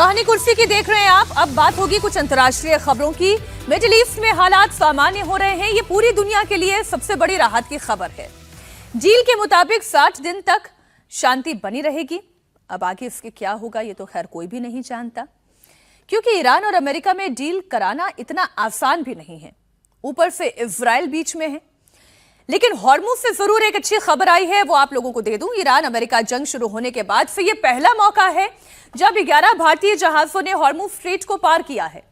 कहानी कुर्सी की देख रहे हैं आप। अब बात होगी कुछ अंतर्राष्ट्रीय खबरों की। मिडिल ईस्ट में हालात सामान्य हो रहे हैं, ये पूरी दुनिया के लिए सबसे बड़ी राहत की खबर है। डील के मुताबिक 60 दिन तक शांति बनी रहेगी। अब आगे इसके क्या होगा ये तो खैर कोई भी नहीं जानता, क्योंकि ईरान और अमेरिका में डील कराना इतना आसान भी नहीं है। ऊपर से इजराइल बीच में है। लेकिन हॉर्मुज से जरूर एक अच्छी खबर आई है, वो आप लोगों को दे दूं। ईरान अमेरिका जंग शुरू होने के बाद से ये पहला मौका है जब 11 भारतीय जहाजों ने हॉर्मुज स्ट्रेट को पार किया है।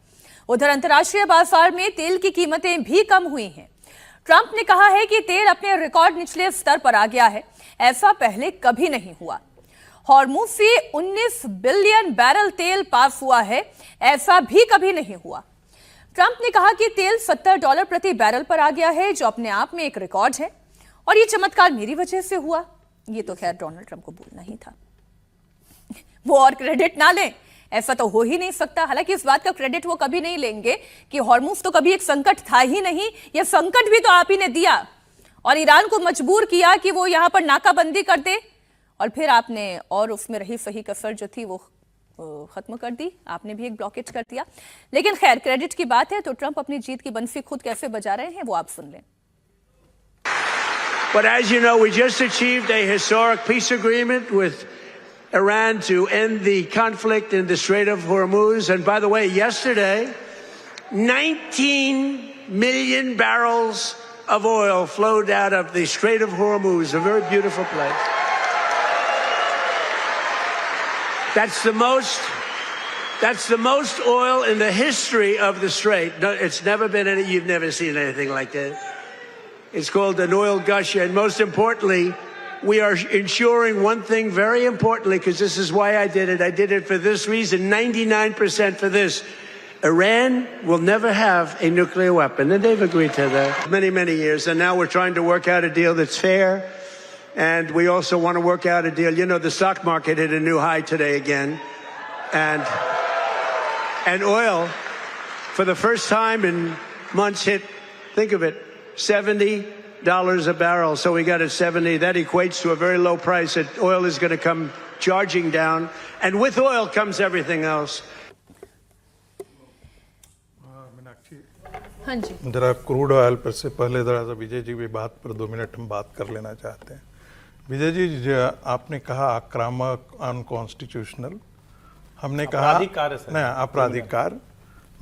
उधर अंतर्राष्ट्रीय बाजार में तेल की कीमतें भी कम हुई हैं। ट्रंप ने कहा है कि तेल अपने रिकॉर्ड निचले स्तर पर आ गया है, ऐसा पहले कभी नहीं हुआ। हॉर्मुज से 19 बिलियन बैरल तेल पास हुआ है, ऐसा भी कभी नहीं हुआ। ट्रंप ने कहा कि तेल $70 प्रति बैरल पर आ गया है, जो अपने आप में एक रिकॉर्ड है, और ये चमत्कार मेरी वजह से हुआ। ये तो खैर डोनाल्ड ट्रंप को बोलना ही था। वो और क्रेडिट ना लें, ऐसा तो हो ही नहीं सकता। हालांकि इस बात का क्रेडिट वो कभी नहीं लेंगे कि हॉर्मुज तो कभी एक संकट था ही नहीं, यह संकट भी तो आप ही ने दिया और ईरान को मजबूर किया कि वो यहां पर नाकाबंदी कर दे, और फिर आपने और उसमें रही सही कसर जो थी वो खत्म कर दी। आपने भी एक ब्लॉकेज कर दिया। लेकिन खैर क्रेडिट की बात है तो ट्रंप अपनी जीत की बंसी खुद कैसे बजा रहे हैं वो आप सुन लें। But as you know, we just achieved a historic peace agreement with Iran to end the conflict in the Strait of Hormuz. And by the way, yesterday, 19 million barrels of oil flowed out of the Strait of Hormuz, a very beautiful place. That's the most oil in the history of the Strait. No, it's never been any, you've never seen anything like that. It's called an oil gush. And most importantly, we are ensuring one thing very importantly, because this is why I did it. I did it for this reason, 99% for this. Iran will never have a nuclear weapon, and they've agreed to that many, many years. And now we're trying to work out a deal that's fair. And we also want to work out a deal. You know, the stock market hit a new high today again. And oil, for the first time in months, hit, think of it, $70 a barrel. So we got it 70. That equates to a very low price. Oil is going to come charging down. And with oil comes everything else. हाँ जी, जरा crude oil पर से पहले जरा सा विजय जी भी बात पर 2 मिनट हम बात कर लेना चाहते हैं। विजय जी, आपने कहा आक्रामक, अनकॉन्स्टिट्यूशनल, हमने कहा नहीं आपराधिक कार्य।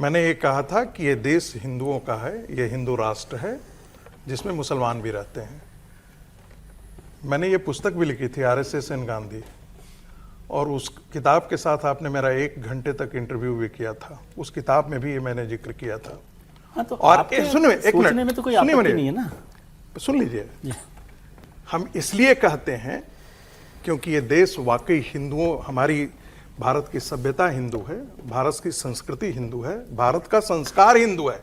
मैंने ये कहा था कि ये देश हिंदुओं का है, ये हिंदू राष्ट्र है जिसमें मुसलमान भी रहते हैं। मैंने ये पुस्तक भी लिखी थी, RSS एंड गांधी, और उस किताब के साथ आपने मेरा 1 घंटे तक इंटरव्यू भी किया था। उस किताब में भी ये मैंने जिक्र किया था। हाँ, तो और सुनिए, एक मिनट में तो कोई आपत्ति नहीं है ना। सुन लीजिए, हम इसलिए कहते हैं क्योंकि ये देश वाकई हिंदुओं, हमारी भारत की सभ्यता हिंदू है, भारत की संस्कृति हिंदू है, भारत का संस्कार हिंदू है।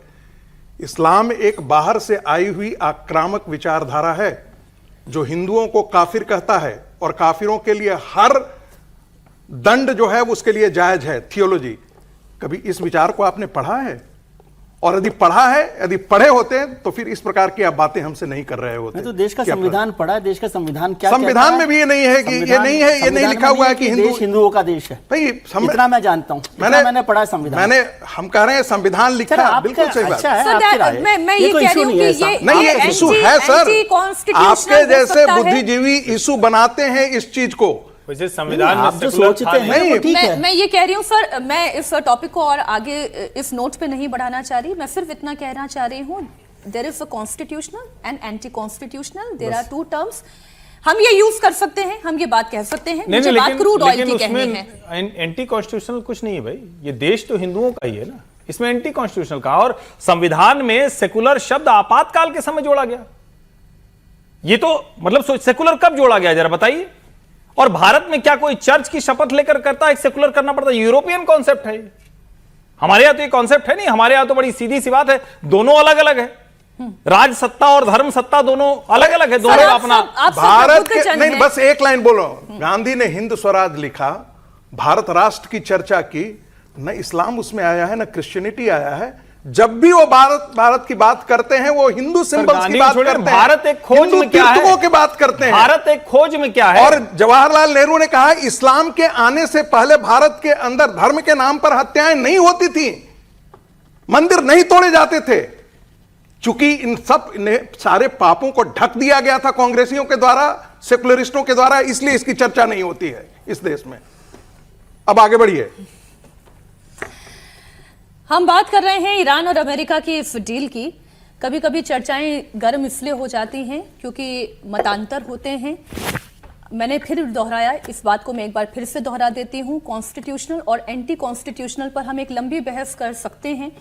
इस्लाम एक बाहर से आई हुई आक्रामक विचारधारा है जो हिंदुओं को काफिर कहता है, और काफिरों के लिए हर दंड जो है उसके लिए जायज है। थियोलॉजी, कभी इस विचार को आपने पढ़ा है? और यदि पढ़ा है, यदि पढ़े होते हैं तो फिर इस प्रकार की आप बातें हमसे नहीं कर रहे होते। तो देश का संविधान पढ़ा है, देश का संविधान क्या संविधान में भी ये नहीं है कि ये नहीं है, ये नहीं लिखा हुआ है कि देश हिंदुओं का देश है। भाई इतना मैं जानता हूँ, मैंने पढ़ा है संविधान। हम कह रहे हैं संविधान लिखा, बिल्कुल सही बात है। मैं ये कह रही हूं कि ये नहीं, ये इशू है सर। आपके जैसे बुद्धिजीवी इशू बनाते हैं इस चीज को। संविधान आप जो सोचते हैं, मैं ये कह रही हूँ सर, मैं इस टॉपिक को और आगे इस नोट पे नहीं बढ़ाना चाह रही। मैं सिर्फ इतना कहना चाह रही हूँ, there is a constitutional and anti constitutional, there are 2 terms. हम ये यूज कर सकते हैं, हम ये बात कह सकते हैं। मुझे बात क्रूड ऑयल की कहनी है। एंटी कॉन्स्टिट्यूशनल कुछ नहीं है भाई, ये देश तो हिंदुओं का ही है ना, इसमें एंटी कॉन्स्टिट्यूशनल का। और संविधान में सेकुलर शब्द आपातकाल के समय जोड़ा गया। ये तो मतलब सेकुलर कब जोड़ा गया जरा बताइए। और भारत में क्या कोई चर्च की शपथ लेकर करता है, सेकुलर करना पड़ता है? यूरोपियन कॉन्सेप्ट है। हमारे यहां तो ये कॉन्सेप्ट है नहीं। हमारे यहां तो बड़ी सीधी सी बात है, दोनों अलग अलग है। राज सत्ता और धर्म सत्ता दोनों अलग अलग है। दोनों अपना भारत के नहीं, बस एक लाइन बोलो। गांधी ने हिंद स्वराज लिखा, भारत राष्ट्र की चर्चा की, न इस्लाम उसमें आया है, न क्रिश्चियनिटी आया है। जब भी वो भारत की बात करते हैं वो हिंदू सिंबल्स की बात करते हैं, भारत एक खोज में क्या है, की बात करते हैं, भारत एक खोज में क्या है। और जवाहरलाल नेहरू ने कहा इस्लाम के आने से पहले भारत के अंदर धर्म के नाम पर हत्याएं नहीं होती थी, मंदिर नहीं तोड़े जाते थे। चूंकि इन सब सारे पापों को ढक दिया गया था कांग्रेसियों के द्वारा, सेकुलरिस्टों के द्वारा, इसलिए इसकी चर्चा नहीं होती है इस देश में। अब आगे बढ़िए। हम बात कर रहे हैं ईरान और अमेरिका की इस डील की। कभी कभी चर्चाएं गर्म इसलिए हो जाती हैं क्योंकि मतांतर होते हैं। मैंने फिर दोहराया, इस बात को मैं एक बार फिर से दोहरा देती हूं, कॉन्स्टिट्यूशनल और एंटी कॉन्स्टिट्यूशनल पर हम एक लंबी बहस कर सकते हैं,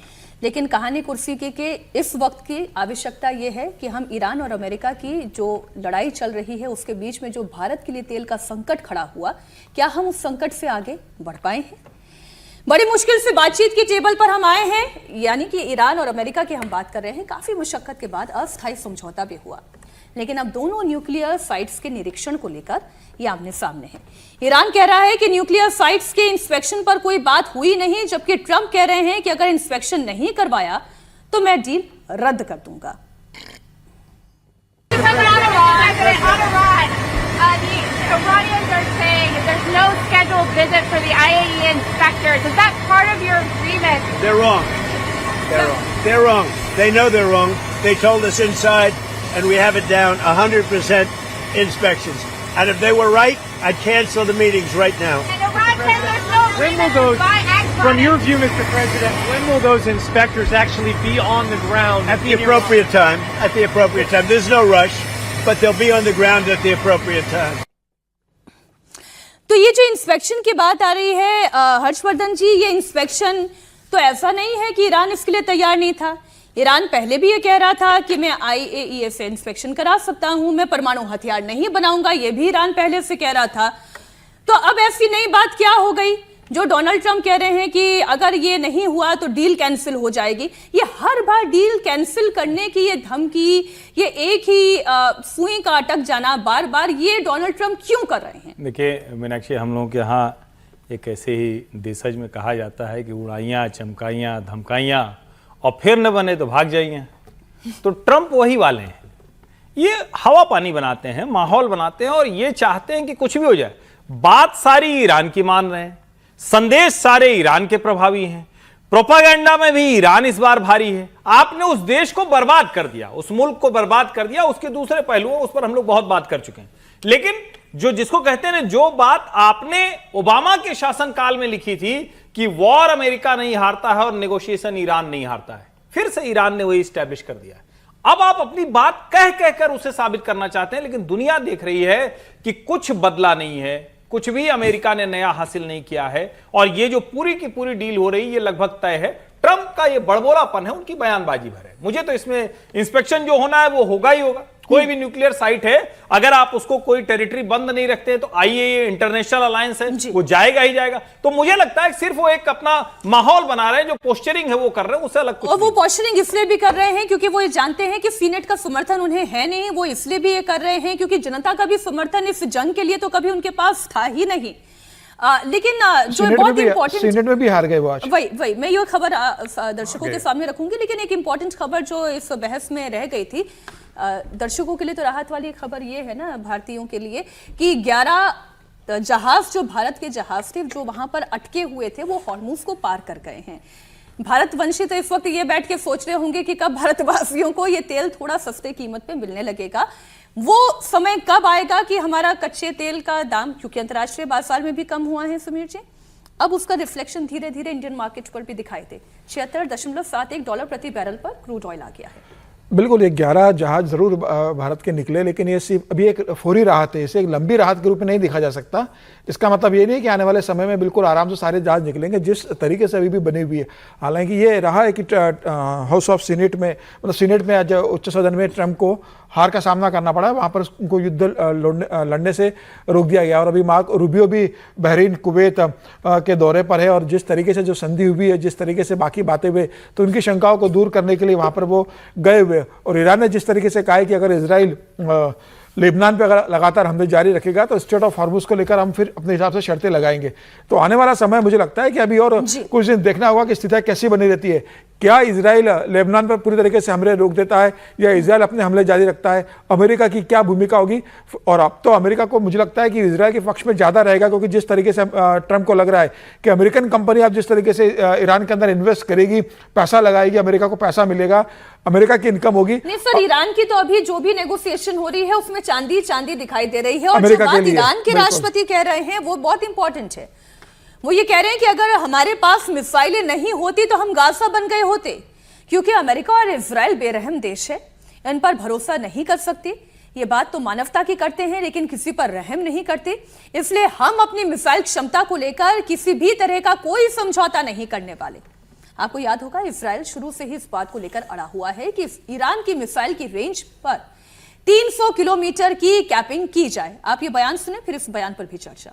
लेकिन कहानी कुर्सी के इस वक्त की आवश्यकता यह है कि हम ईरान और अमेरिका की जो लड़ाई चल रही है उसके बीच में जो भारत के लिए तेल का संकट खड़ा हुआ, क्या हम उस संकट से आगे बढ़ पाए हैं? बड़ी मुश्किल से बातचीत की टेबल पर हम आए हैं, यानी कि ईरान और अमेरिका की हम बात कर रहे हैं। काफी मुशक्कत के बाद अस्थायी समझौता भी हुआ, लेकिन अब दोनों न्यूक्लियर साइट्स के निरीक्षण को लेकर ये आमने सामने है। ईरान कह रहा है कि न्यूक्लियर साइट्स के इंस्पेक्शन पर कोई बात हुई नहीं, जबकि ट्रंप कह रहे हैं कि अगर इंस्पेक्शन नहीं करवाया तो मैं डील रद्द कर दूंगा। The Iranians are saying there's no scheduled visit for the IAEA inspectors. Is that part of your agreement? They're wrong. They're wrong. They're wrong. They know they're wrong. They told us inside, and we have it down 100% inspections. And if they were right, I'd cancel the meetings right now. And Iran says there's no When will agreement to those, buy Exxon. from your view, Mr. President, when will those inspectors actually be on the ground? At the appropriate time. At the appropriate time. There's no rush, but they'll be on the ground at the appropriate time. तो ये जो inspection की बात आ रही है हर्षवर्धन जी, ये inspection तो ऐसा नहीं है कि ईरान इसके लिए तैयार नहीं था। ईरान पहले भी ये कह रहा था कि मैं IAEA से इंस्पेक्शन करा सकता हूं, मैं परमाणु हथियार नहीं बनाऊंगा, ये भी ईरान पहले से कह रहा था। तो अब ऐसी नई बात क्या हो गई जो डोनाल्ड ट्रंप कह रहे हैं कि अगर ये नहीं हुआ तो डील कैंसिल हो जाएगी? ये हर बार डील कैंसिल करने की ये धमकी, ये एक ही सुई का अटक जाना बार बार, ये डोनाल्ड ट्रंप क्यों कर रहे हैं? देखिए मीनाक्षी, हम लोगों के यहाँ एक ऐसे ही देशज में कहा जाता है कि उड़ाइयाँ, चमकाइयाँ, धमकाइयाँ और फिर न बने तो भाग जाइए। तो ट्रंप वही वाले हैं, ये हवा पानी बनाते हैं, माहौल बनाते हैं और ये चाहते हैं कि कुछ भी हो जाए। बात सारी ईरान की मान रहे हैं, संदेश सारे ईरान के प्रभावी हैं, प्रोपागेंडा में भी ईरान इस बार भारी है। आपने उस देश को बर्बाद कर दिया, उस मुल्क को बर्बाद कर दिया। उसके दूसरे पहलुओं, उस पर हम लोग बहुत बात कर चुके हैं, लेकिन जिसको कहते हैं, जो बात आपने ओबामा के शासनकाल में लिखी थी कि वॉर अमेरिका नहीं हारता है और नेगोशिएशन ईरान नहीं हारता है, फिर से ईरान ने वही स्टैब्लिश कर दिया है। अब आप अपनी बात कह कहकर उसे साबित करना चाहते हैं, लेकिन दुनिया देख रही है कि कुछ बदला नहीं है, कुछ भी अमेरिका ने नया हासिल नहीं किया है और ये जो पूरी की पूरी डील हो रही है ये लगभग तय है। ट्रंप का ये बड़बोलापन है, उनकी बयानबाजी भर है। मुझे तो इसमें इंस्पेक्शन जो होना है वो होगा ही होगा। कोई भी न्यूक्लियर साइट है, अगर आप उसको कोई टेरिटरी बंद नहीं रखते तो IAEA इंटरनेशनल अलायंस है, वो जाएगा ही जाएगा। तो मुझे लगता है सिर्फ वो एक अपना माहौल बना रहे हैं, जो पोस्चरिंग है वो कर रहे हैं, उससे अलग कुछ और वो पोस्चरिंग इसलिए भी कर रहे हैं क्योंकि वो ये जानते हैं कि सीनेट का समर्थन उन्हें है नहीं। वो इसलिए भी ये कर रहे हैं क्योंकि जनता का भी समर्थन इस जंग के लिए तो कभी उनके पास था ही नहीं। लेकिन जो बहुत इंपॉर्टेंट, सीनेट में भी हार गए वो आज। वही मैं ये खबर दर्शकों के सामने रखूंगी, लेकिन एक इंपॉर्टेंट खबर जो इस बहस में रह गई थी, दर्शकों के लिए तो राहत वाली खबर ये है ना, भारतीयों के लिए, कि 11 जहाज, जो भारत के जहाज थे जो वहां पर अटके हुए थे, वो हॉर्मुज को पार कर गए हैं। भारतवंशी तो इस वक्त ये बैठ के सोच रहे होंगे कि कब भारतवासियों को ये तेल थोड़ा सस्ते कीमत पे मिलने लगेगा। वो समय कब आएगा कि हमारा कच्चे तेल का दाम, क्योंकि अंतर्राष्ट्रीय बाजार में भी कम हुआ है समीर जी, अब उसका रिफ्लेक्शन धीरे धीरे इंडियन मार्केट पर भी दिखाई दे। $76.71 प्रति बैरल पर क्रूड ऑयल आ गया है। बिल्कुल, ये 11 जहाज जरूर भारत के निकले, लेकिन ये सिर्फ अभी एक फौरी राहत है, इसे एक लंबी राहत के रूप में नहीं देखा जा सकता। इसका मतलब ये नहीं कि आने वाले समय में बिल्कुल आराम से सारे जहाज निकलेंगे, जिस तरीके से अभी भी बनी हुई है। हालांकि ये रहा है कि हाउस ऑफ सीनेट में, मतलब सीनेट में आज उच्च सदन में ट्रंप को हार का सामना करना पड़ा, वहाँ पर उनको युद्ध लड़ने से रोक दिया गया। और अभी मार्को रूबियो भी बहरीन, कुवैत के दौरे पर है और जिस तरीके से जो संधि हुई है, जिस तरीके से बाकी बातें हुए, तो उनकी शंकाओं को दूर करने के लिए वहाँ पर वो गए हुए। और ईरान ने जिस तरीके से कहा है कि अगर इजराइल लेबनान पे अगर लगातार हमले जारी रखेगा तो स्ट्रेट ऑफ हॉर्मुज को लेकर हम फिर अपने हिसाब से शर्तें लगाएंगे। तो आने वाला समय मुझे लगता है कि अभी और कुछ दिन देखना होगा कि स्थिति कैसी बनी रहती है। क्या इजराइल लेबनान पर पूरी तरीके से हमले रोक देता है या इजराइल अपने हमले जारी रखता है? अमेरिका की क्या भूमिका होगी? और अब तो अमेरिका को मुझे लगता है कि इजराइल के पक्ष में ज़्यादा रहेगा, क्योंकि जिस तरीके से ट्रंप को लग रहा है कि अमेरिकन कंपनी अब जिस तरीके से ईरान के अंदर इन्वेस्ट करेगी, पैसा लगाएगी, अमेरिका को पैसा मिलेगा, अमेरिका की इनकम होगी। नहीं सर, ईरान की तो अभी जो भी नेगोशिएशन हो रही है उसमें चांदी चांदी दिखाई दे रही है, और जो अमेरिका के बात लिए, ईरान के बिल्कुल। राष्ट्रपति कह रहे हैं वो बहुत इंपॉर्टेंट है। वो ये कह रहे हैं कि अगर हमारे पास मिसाइलें नहीं होती तो हम गाजा बन गए होते, क्योंकि अमेरिका और इजराइल बेरहम देश है, इन पर भरोसा नहीं कर सकते। ये बात तो मानवता की करते हैं लेकिन किसी पर रहम नहीं करते, इसलिए हम अपनी मिसाइल क्षमता को लेकर किसी भी तरह का कोई समझौता नहीं करने वाले। आपको याद होगा इजराइल शुरू से ही इस बात को लेकर अड़ा हुआ है कि ईरान की मिसाइल की रेंज पर 300 किलोमीटर की कैपिंग की जाए। आप ये बयान सुने, फिर इस बयान पर भी चर्चा।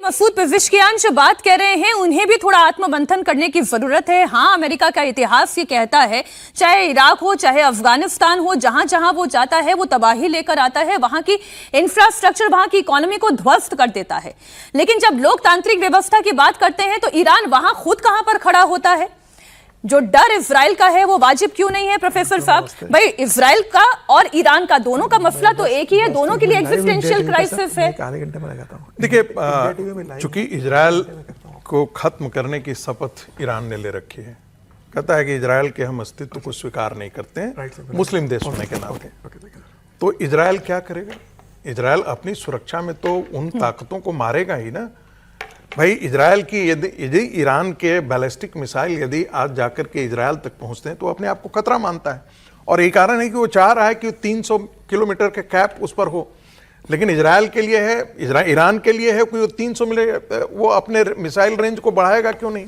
मसूद पेज़ेश्कियान जो बात कह रहे हैं उन्हें भी थोड़ा आत्ममंथन करने की जरूरत है। हाँ, अमेरिका का इतिहास ये कहता है, चाहे इराक हो चाहे अफगानिस्तान हो, जहां जहां वो जाता है वो तबाही लेकर आता है, वहां की इंफ्रास्ट्रक्चर, वहां की इकोनॉमी को ध्वस्त कर देता है। लेकिन जब लोकतांत्रिक व्यवस्था की बात करते हैं तो ईरान वहां खुद कहां पर खड़ा होता है? जो डर इजराइल का है वो वाजिब क्यों नहीं है प्रोफेसर साहब? भाई इजराइल का और ईरान का दोनों का मसला तो एक ही है, दोनों के लिए एग्जिस्टेंशियल क्राइसिस है। देखिए, चूंकि इजराइल को खत्म करने की शपथ ईरान ने ले रखी है, कहता है कि इजराइल के हम अस्तित्व को स्वीकार नहीं करते हैं मुस्लिम देश होने के नाते, तो इजराइल क्या करेगा? इजराइल अपनी सुरक्षा में तो उन ताकतों को मारेगा ही ना। भाई इजराइल की यदि ईरान के बैलिस्टिक मिसाइल यदि आज जाकर के इजराइल तक पहुंचते हैं तो अपने आप को खतरा मानता है, और यही कारण है कि वो चाह रहा है कि 300 किलोमीटर के कैप उस पर हो। लेकिन इजराइल के लिए है, ईरान के लिए है कि 300 मिले, वो अपने मिसाइल रेंज को बढ़ाएगा क्यों नहीं?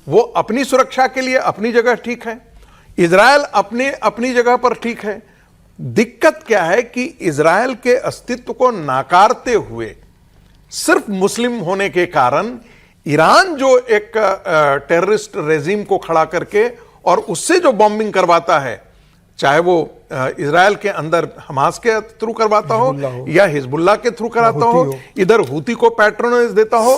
वो अपनी सुरक्षा के लिए अपनी जगह ठीक है, इजराइल अपनी जगह पर ठीक है। दिक्कत क्या है कि इजराइल के अस्तित्व को नाकारते हुए सिर्फ मुस्लिम होने के कारण ईरान जो एक टेररिस्ट रेजिम को खड़ा करके और उससे जो बॉम्बिंग करवाता है, चाहे वो इजराइल के अंदर हमास के थ्रू करवाता हो या हिजबुल्लाह के थ्रू कराता हो, इधर हूती को पैट्रोनेज देता हो,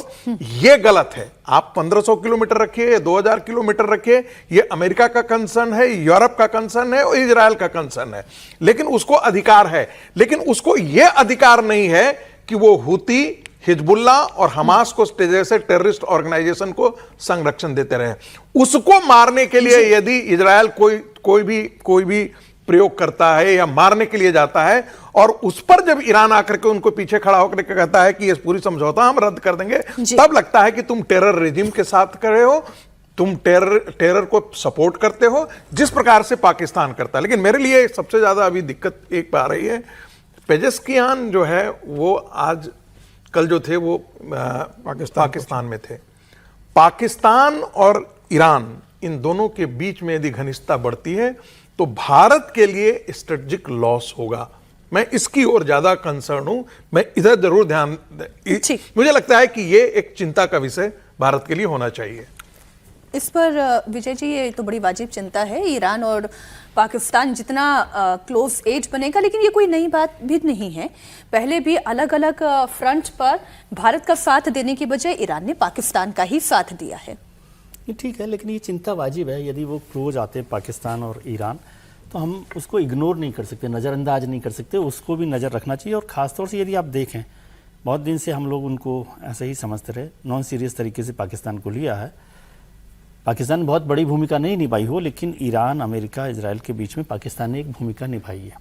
ये गलत है। आप 1500 किलोमीटर रखिए, 2000 किलोमीटर रखिए, ये अमेरिका का कंसर्न है, यूरोप का कंसर्न है और इजराइल का कंसर्न है, लेकिन उसको अधिकार है। लेकिन उसको यह अधिकार नहीं है कि वो हूती, हिजबुल्लाह और हमास को जैसे टेररिस्ट ऑर्गेनाइजेशन को संरक्षण देते रहे। उसको मारने के लिए यदि इजराइल कोई भी प्रयोग करता है या मारने के लिए जाता है, और उस पर जब ईरान आकर के उनको पीछे खड़ा होकर के कहता है कि ये पूरी समझौता हम रद्द कर देंगे, तब लगता है कि तुम टेरर रेजिम के साथ खड़े हो, तुम टेरर को सपोर्ट करते हो, जिस प्रकार से पाकिस्तान करता है। लेकिन मेरे लिए सबसे ज्यादा अभी दिक्कत एक आ रही है, पेज़ेश्कियान जो है वो आज कल जो थे वो पाकिस्तान में थे। पाकिस्तान और ईरान इन दोनों के बीच में यदि घनिष्ठता बढ़ती है तो भारत के लिए स्ट्रेटेजिक लॉस होगा। मैं इसकी ओर ज्यादा कंसर्न हूं, मैं इधर जरूर ध्यान, मुझे लगता है कि ये एक चिंता का विषय भारत के लिए होना चाहिए। इस पर विजय जी, ये तो बड़ी वाजिब चिंता है, ईरान और पाकिस्तान जितना क्लोज एज बनेगा, लेकिन ये कोई नई बात भी नहीं है। पहले भी अलग अलग फ्रंट पर भारत का साथ देने की बजाय ईरान ने पाकिस्तान का ही साथ दिया है। ये ठीक है, लेकिन ये चिंता वाजिब है। यदि वो क्लोज आते हैं पाकिस्तान और ईरान, तो हम उसको इग्नोर नहीं कर सकते, नज़रअंदाज नहीं कर सकते, उसको भी नज़र रखना चाहिए। और ख़ासतौर से यदि आप देखें, बहुत दिन से हम लोग उनको ऐसे ही समझते रहे, नॉन सीरियस तरीके से पाकिस्तान को लिया है। पाकिस्तान ने बहुत बड़ी भूमिका नहीं निभाई हो, लेकिन ईरान, अमेरिका, इजराइल के बीच में पाकिस्तान ने एक भूमिका निभाई है।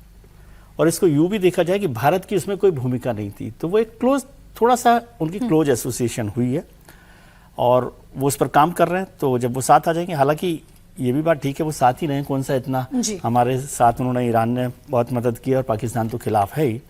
और इसको यूँ भी देखा जाए कि भारत की उसमें कोई भूमिका नहीं थी, तो वो एक क्लोज, थोड़ा सा उनकी क्लोज एसोसिएशन हुई है। और वो उस पर काम कर रहे हैं। तो जब वो साथ आ जाएंगे, हालांकि ये भी बात ठीक है वो साथ ही रहे, कौन सा इतना हमारे साथ उन्होंने, ईरान ने बहुत मदद की और पाकिस्तान तो खिलाफ है ही।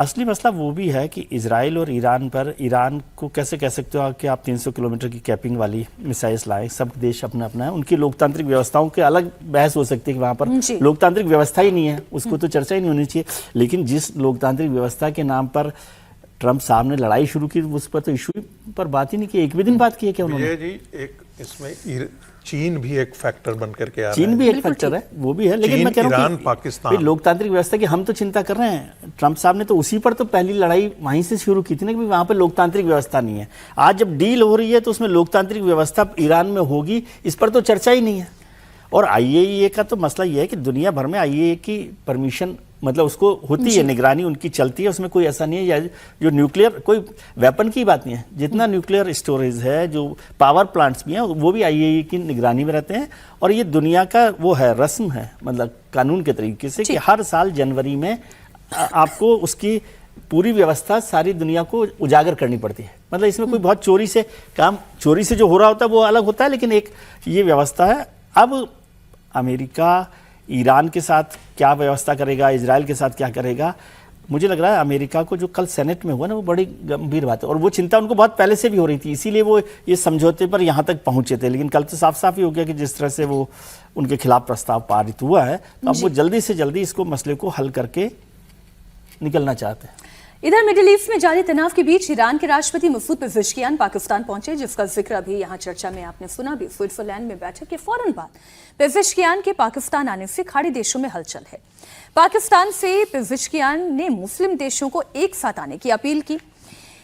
असली मसला वो भी है कि इजराइल और ईरान पर, ईरान को कैसे कह सकते हो कि आप 300 किलोमीटर की कैपिंग वाली मिसाइल्स लाएं, सब देश अपना अपना है, उनकी लोकतांत्रिक व्यवस्थाओं के अलग बहस हो सकती है कि वहाँ पर लोकतांत्रिक व्यवस्था ही नहीं है, उसको तो चर्चा ही नहीं होनी चाहिए। लेकिन जिस लोकतांत्रिक व्यवस्था के नाम पर ट्रंप साहब ने लड़ाई शुरू की, उस पर तो इशू पर बात ही नहीं की, एक भी दिन बात की है क्या उन्होंने? जी एक इसमें चीन भी एक फैक्टर बन करके आ रहा है। चीन भी एक फैक्टर है, वो भी है, लेकिन मैं कह रहा हूं कि पाकिस्तान लोकतांत्रिक व्यवस्था की हम तो चिंता कर रहे हैं, ट्रंप साहब ने तो उसी पर तो पहली लड़ाई वहीं से शुरू की थी ना कि वहां पर लोकतांत्रिक व्यवस्था नहीं है। आज जब डील हो रही है तो उसमें लोकतांत्रिक व्यवस्था ईरान में होगी, इस पर तो चर्चा ही नहीं है। और IAEA का तो मसला यह है कि दुनिया भर में IAEA की परमिशन, मतलब उसको होती है, निगरानी उनकी चलती है, उसमें कोई ऐसा नहीं है या जो न्यूक्लियर, कोई वेपन की बात नहीं है, जितना न्यूक्लियर स्टोरेज है, जो पावर प्लांट्स भी हैं, वो भी IAEA की निगरानी में रहते हैं। और ये दुनिया का वो है, रस्म है, मतलब कानून के तरीके से कि हर साल जनवरी में आपको उसकी पूरी व्यवस्था सारी दुनिया को उजागर करनी पड़ती है। मतलब इसमें कोई बहुत चोरी से काम, चोरी से जो हो रहा होता है वो अलग होता है, लेकिन एक ये व्यवस्था है। अब अमेरिका ईरान के साथ क्या व्यवस्था करेगा, इजराइल के साथ क्या करेगा, मुझे लग रहा है अमेरिका को जो कल सेनेट में हुआ ना, वो बड़ी गंभीर बात है और वो चिंता उनको बहुत पहले से भी हो रही थी, इसीलिए वो ये समझौते पर यहाँ तक पहुंचे थे। लेकिन कल तो साफ साफ ही हो गया कि जिस तरह से वो उनके खिलाफ प्रस्ताव पारित हुआ है, तो अब वो जल्दी से जल्दी इसको मसले को हल करके निकलना चाहते हैं। इधर मिडिल ईस्ट में जारी तनाव के बीच ईरान के राष्ट्रपति मसूद पेज़ेश्कियान पाकिस्तान पहुंचे, जिसका जिक्र अभी यहाँ चर्चा में आपने सुना भी। स्विट्जरलैंड में बैठक के फौरन बाद पेज़ेश्कियान के पाकिस्तान आने से खाड़ी देशों में हलचल है। पाकिस्तान से पेज़ेश्कियान ने मुस्लिम देशों को एक साथ आने की अपील की।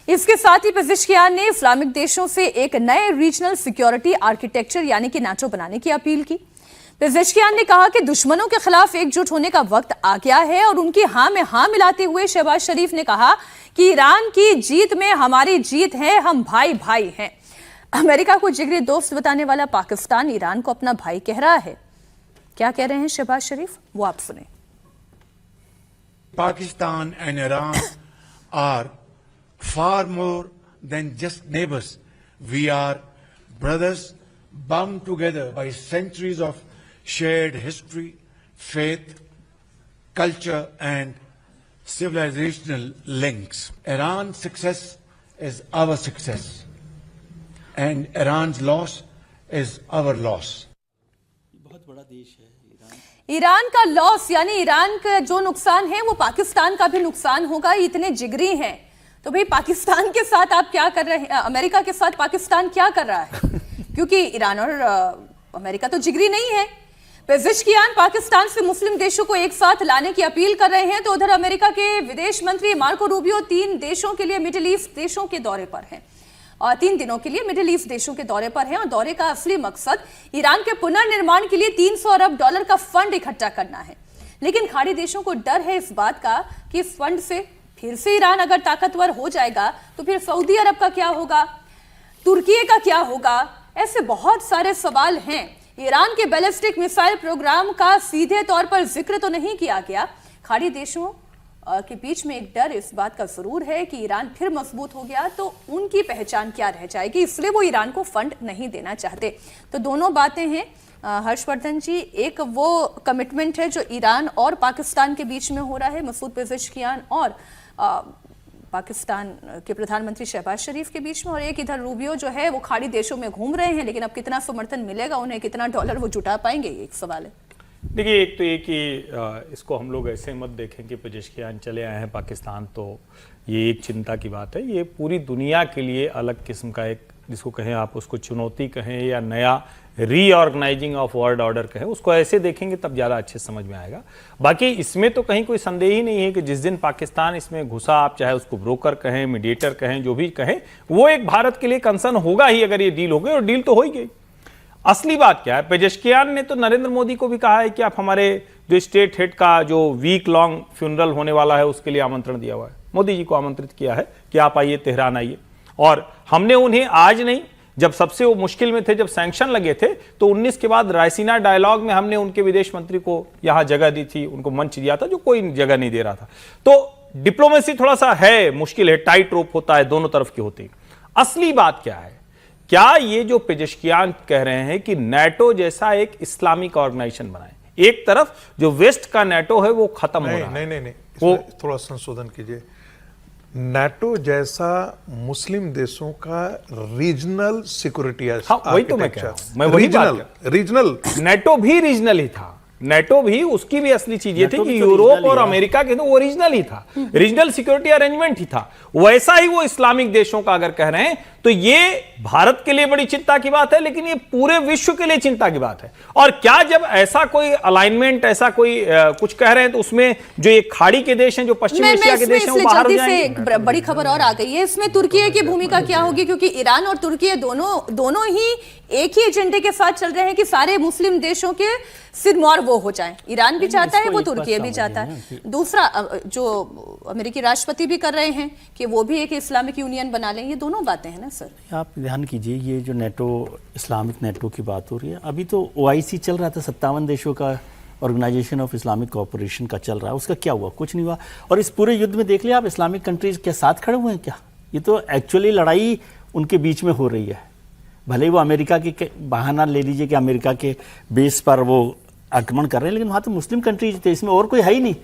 इसके साथ ही पेज़ेश्कियान ने इस्लामिक देशों से एक नए रीजनल सिक्योरिटी आर्किटेक्चर यानी कि नाटो बनाने की अपील की। पेज़ेश्कियान ने कहा कि दुश्मनों के खिलाफ एकजुट होने का वक्त आ गया है और उनकी हां में हां मिलाते हुए शहबाज शरीफ ने कहा कि ईरान की जीत में हमारी जीत है, हम भाई भाई हैं। अमेरिका को जिगरी दोस्त बताने वाला पाकिस्तान ईरान को अपना भाई कह रहा है। क्या कह रहे हैं शहबाज शरीफ, वो आप सुने। Pakistan and Iran are far more than just neighbors. We are brothers bound together by centuries of shared history, faith, culture, and civilizational links. Iran's success is our success, and Iran's loss is our loss. बहुत बड़ा देश है Iran का loss, यानी Iran का जो नुकसान है वो पाकिस्तान का भी नुकसान होगा। इतने जिगरी हैं तो भाई पाकिस्तान के साथ आप क्या कर रहे हैं, अमेरिका के साथ पाकिस्तान क्या कर रहा है? क्योंकि ईरान और अमेरिका तो जिगरी नहीं है। पेज़ेश्कियान पाकिस्तान से मुस्लिम देशों को एक साथ लाने की अपील कर रहे हैं, तो उधर अमेरिका के विदेश मंत्री मार्को रूबियो 3 देशों के लिए मिडिल ईस्ट देशों के दौरे पर हैं और 3 दिनों के लिए मिडिल ईस्ट देशों के दौरे पर हैं और दौरे का असली मकसद ईरान के पुनर्निर्माण के लिए $300 अरब का फंड इकट्ठा करना है। लेकिन खाड़ी देशों को डर है इस बात का कि इस फंड से फिर से ईरान अगर ताकतवर हो जाएगा तो फिर सऊदी अरब का क्या होगा, तुर्की का क्या होगा, ऐसे बहुत सारे सवाल हैं। ईरान के बैलिस्टिक मिसाइल प्रोग्राम का सीधे तौर पर जिक्र तो नहीं किया गया। खाड़ी देशों के बीच में एक डर इस बात का जरूर है कि ईरान फिर मजबूत हो गया तो उनकी पहचान क्या रह जाएगी, इसलिए वो ईरान को फंड नहीं देना चाहते। तो दोनों बातें हैं हर्षवर्धन जी, एक वो कमिटमेंट है जो ईरान और पाकिस्तान के बीच में हो रहा है, मसूद पेज़ेश्कियान और पाकिस्तान के प्रधानमंत्री शहबाज शरीफ के बीच में, और एक इधर रूबियो जो है वो खाड़ी देशों में घूम रहे हैं, लेकिन अब कितना समर्थन मिलेगा उन्हें, कितना डॉलर वो जुटा पाएंगे, ये एक सवाल है। देखिए, एक तो ये कि इसको हम लोग ऐसे मत देखें कि पेज़ेश्कियान चले आए हैं पाकिस्तान तो ये एक चिंता की बात है। ये पूरी दुनिया के लिए अलग किस्म का एक, जिसको कहें आप उसको चुनौती कहें या नया रीऑर्गेनाइजिंग ऑफ वर्ल्ड ऑर्डर कहें, उसको ऐसे देखेंगे तब ज़्यादा अच्छे समझ में आएगा। बाकी इसमें तो कहीं कोई संदेह ही नहीं है कि जिस दिन पाकिस्तान इसमें घुसा, आप चाहे उसको ब्रोकर कहें, मीडिएटर कहें, जो भी कहें, वो एक भारत के लिए कंसर्न होगा ही अगर ये डील हो गई, और डील तो हो ही गई। असली बात क्या है, पेज़ेश्कियान ने तो नरेंद्र मोदी को भी कहा है कि आप हमारे जो स्टेट हेड का जो वीक लॉन्ग फ्यूनरल होने वाला है उसके लिए आमंत्रण दिया हुआ है, मोदी जी को आमंत्रित किया है कि आप आइए, तेहरान आइए। और हमने उन्हें आज नहीं, जब सबसे वो मुश्किल में थे, जब सैंक्शन लगे थे, तो 19 के बाद रायसीना डायलॉग में हमने उनके विदेश मंत्री को यहां जगह दी थी, उनको मंच दिया था जो कोई जगह नहीं दे रहा था। तो डिप्लोमेसी थोड़ा सा है, मुश्किल है, टाइट रोप होता है, दोनों तरफ की होती है। असली बात क्या है क्या ये जो पेजेश्कियान कह रहे हैं कि नाटो जैसा एक इस्लामिक ऑर्गेनाइजेशन बनाए, एक तरफ जो वेस्ट का नाटो है वो खत्म हो रहा है। नहीं, वो थोड़ा संशोधन कीजिए। नाटो जैसा मुस्लिम देशों का रीजनल सिक्योरिटी, हाँ, वही तो मैं कह रहा हूं, मैं वही बात कर रहा हूं। रीजनल नाटो भी रीजनल ही था, नाटो भी, उसकी भी असली चीज ये थी कि यूरोप और अमेरिका के तो वो रीजनल ही था, रीजनल सिक्योरिटी अरेंजमेंट ही था। वैसा ही वो इस्लामिक देशों का अगर कह रहे हैं तो ये भारत के लिए बड़ी चिंता की बात है, लेकिन ये पूरे विश्व के लिए चिंता की बात है। और क्या जब ऐसा कोई अलाइनमेंट, ऐसा कोई कुछ कह रहे हैं तो उसमें जो ये खाड़ी के देश हैं, जो पश्चिम एशिया के देश हैं, वो बाहर हो जाएंगे। एक बड़ी खबर और आ गई है इसमें, तुर्की की भूमिका क्या होगी, क्योंकि ईरान और तुर्की दोनों ही एक ही एजेंडे के साथ चल रहे हैं कि सारे मुस्लिम देशों के सिरमौर वो हो जाएं। ईरान भी चाहता है, वो तुर्की भी चाहता है। दूसरा जो अमेरिकी राष्ट्रपति भी कर रहे हैं कि वो भी एक इस्लामिक यूनियन बना लें। ये दोनों बातें हैं ना सर। आप ध्यान कीजिए, ये जो नेटो, इस्लामिक नेटो की बात हो रही है, अभी तो OIC चल रहा था, 57 देशों का ऑर्गेनाइजेशन ऑफ इस्लामिक कोऑपरेशन का चल रहा है, उसका क्या हुआ? कुछ नहीं हुआ। और इस पूरे युद्ध में देख लिया आप, इस्लामिक कंट्रीज के साथ खड़े हुए हैं क्या? ये तो एक्चुअली लड़ाई उनके बीच में हो रही है। भले ही वो अमेरिका के बहाना ले लीजिए कि अमेरिका के बेस पर वो आक्रमण कर रहे हैं, लेकिन वहां तो मुस्लिम कंट्रीज थे, इसमें और कोई है ही नहीं।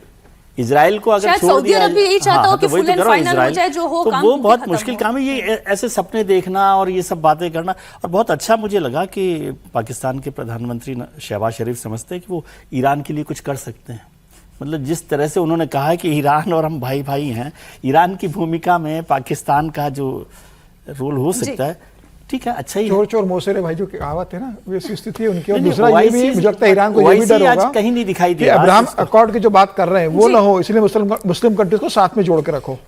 इजराइल को अगर छोड़ सऊदी दिया, अरब भी यही चाहता हो कि वही फुल एंड फाइनल हो जाए, जो हो तो काम वो भी बहुत खत्म मुश्किल हो। काम है। ये ऐसे सपने देखना और ये सब बातें करना। और बहुत अच्छा मुझे लगा कि पाकिस्तान के प्रधानमंत्री शहबाज शरीफ समझते हैं कि वो ईरान के लिए कुछ कर सकते हैं। मतलब जिस तरह से उन्होंने कहा है कि ईरान और हम भाई भाई हैं, ईरान की भूमिका में पाकिस्तान का जो रोल हो सकता है, ठीक है, अच्छा ही चोर चोर मोसेरे भाई जो कहावत है ना, वैसी स्थिति है उनकी। और दूसरा ये भी मुझे लगता है ईरान को ये भी डर होगा कहीं नहीं दिखाई कि दे अब्राहम अकॉर्ड की जो बात कर रहे हैं वो ना हो, इसलिए मुस्लिम कंट्रीज को साथ में जोड़ के रखो।